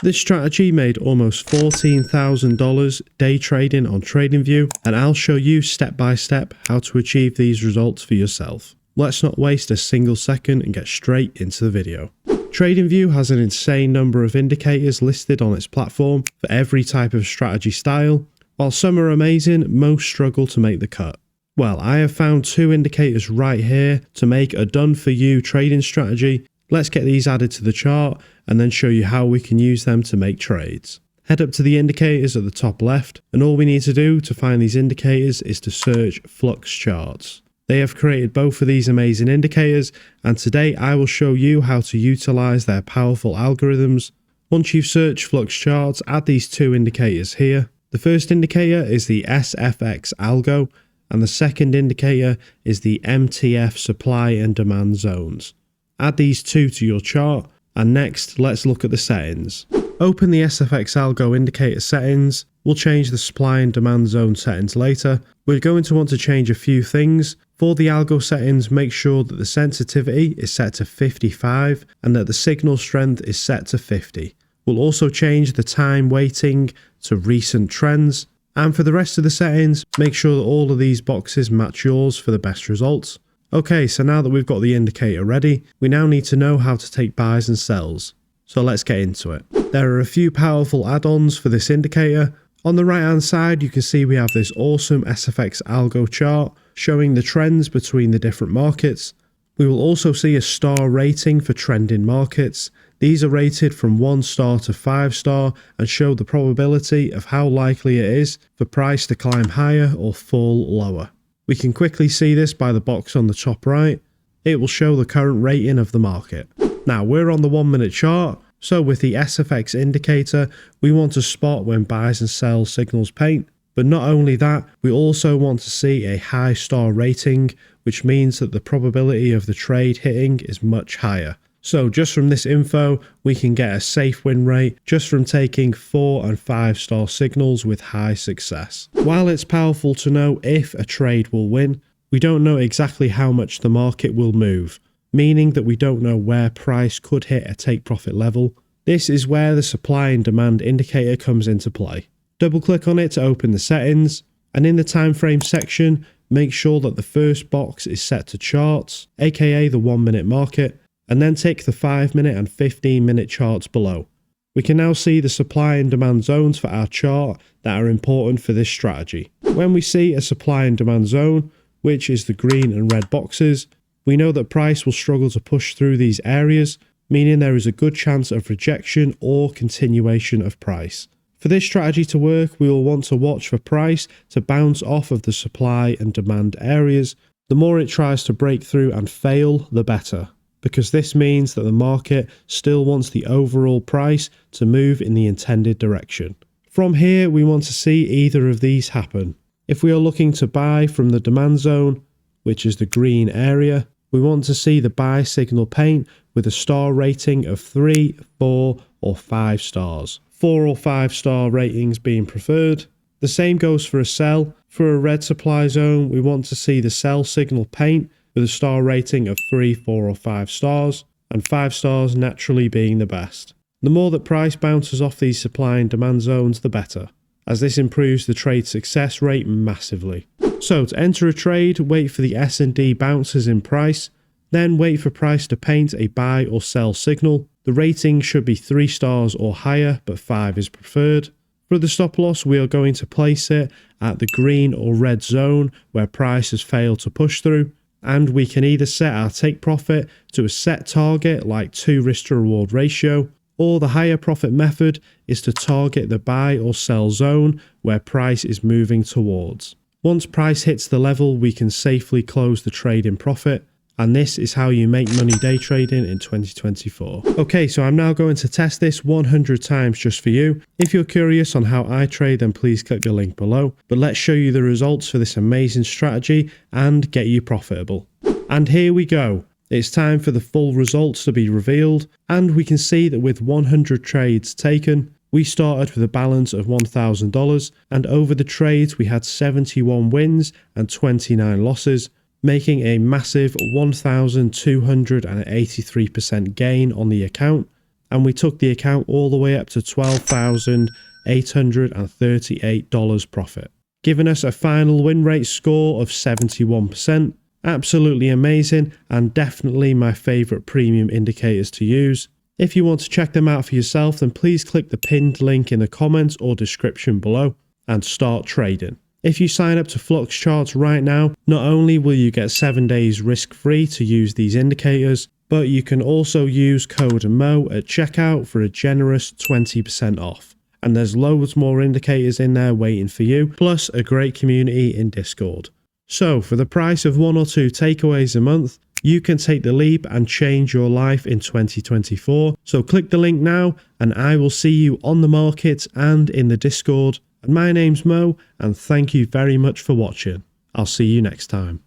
This strategy made almost $14,000 day trading on TradingView, and I'll show you step by step how to achieve these results for yourself. Let's not waste a single second and get straight into the video. TradingView has an insane number of indicators listed on its platform for every type of strategy style. While some are amazing, most struggle to make the cut. Well, I have found 2 indicators right here to make a done-for-you trading strategy. Let's get these added to the chart and then show you how we can use them to make trades. Head up to the indicators at the top left, and all we need to do to find these indicators is to search Flux Charts. They have created both of these amazing indicators, and today I will show you how to utilize their powerful algorithms. Once you've searched Flux Charts, add these 2 indicators here. The first indicator is the SFX Algo, and the second indicator is the MTF supply and demand zones. Add these 2 to your chart, and next let's look at the settings. Open the SFX Algo indicator settings. We'll change the supply and demand zone settings later. We're going to want to change a few things. For the algo settings, make sure that the sensitivity is set to 55 and that the signal strength is set to 50. We'll also change the time weighting to recent trends. And for the rest of the settings, make sure that all of these boxes match yours for the best results. Okay, so now that we've got the indicator ready, we now need to know how to take buys and sells. So let's get into it. There are a few powerful add-ons for this indicator. On the right hand side, you can see we have this awesome SFX Algo chart showing the trends between the different markets. We will also see a star rating for trending markets. These are rated from 1 star to 5 star and show the probability of how likely it is for price to climb higher or fall lower. We can quickly see this by the box on the top right. It will show the current rating of the market. Now we're on the 1 minute chart, so with the SFX indicator, we want to spot when buys and sells signals paint. But not only that, we also want to see a high star rating, which means that the probability of the trade hitting is much higher. So just from this info, we can get a safe win rate just from taking 4 and 5 star signals with high success. While it's powerful to know if a trade will win, we don't know exactly how much the market will move, meaning that we don't know where price could hit a take profit level. This is where the supply and demand indicator comes into play. Double click on it to open the settings, and in the time frame section, make sure that the first box is set to charts, aka the 1 minute market, and then tick the 5 minute and 15 minute charts below. We can now see the supply and demand zones for our chart that are important for this strategy. When we see a supply and demand zone, which is the green and red boxes, we know that price will struggle to push through these areas, meaning there is a good chance of rejection or continuation of price. For this strategy to work, we will want to watch for price to bounce off of the supply and demand areas. The more it tries to break through and fail, the better, because this means that the market still wants the overall price to move in the intended direction. From here, we want to see either of these happen. If we are looking to buy from the demand zone, which is the green area, we want to see the buy signal paint with a star rating of 3, 4 or 5 stars. 4 or 5 star ratings being preferred. The same goes for a sell. For a red supply zone, we want to see the sell signal paint with a star rating of 3, 4 or 5 stars, and 5 stars naturally being the best. The more that price bounces off these supply and demand zones, the better, as this improves the trade success rate massively. So to enter a trade, wait for the S&D bounces in price, then wait for price to paint a buy or sell signal. The rating should be 3 stars or higher, but 5 is preferred. For the stop loss, we are going to place it at the green or red zone where price has failed to push through, and we can either set our take profit to a set target like 2 risk to reward ratio, or the higher profit method is to target the buy or sell zone where price is moving towards. Once price hits the level, we can safely close the trade in profit, and this is how you make money day trading in 2024. Okay, so I'm now going to test this 100 times just for you. If you're curious on how I trade, then please click the link below. But let's show you the results for this amazing strategy and get you profitable. And here we go. It's time for the full results to be revealed, and we can see that with 100 trades taken, we started with a balance of $1,000, and over the trades we had 71 wins and 29 losses, making a massive 1,283% gain on the account. and we took the account all the way up to $12,838 profit, giving us a final win rate score of 71%. Absolutely amazing, and definitely my favorite premium indicators to use. If you want to check them out for yourself, then please click the pinned link in the comments or description below and start trading. If you sign up to Flux Charts right now, not only will you get 7 days risk-free to use these indicators, but you can also use code MO at checkout for a generous 20% off. And there's loads more indicators in there waiting for you, plus a great community in Discord. So for the price of 1 or 2 takeaways a month, you can take the leap and change your life in 2024. So click the link now and I will see you on the market and in the Discord. And my name's Mo, and thank you very much for watching. I'll see you next time.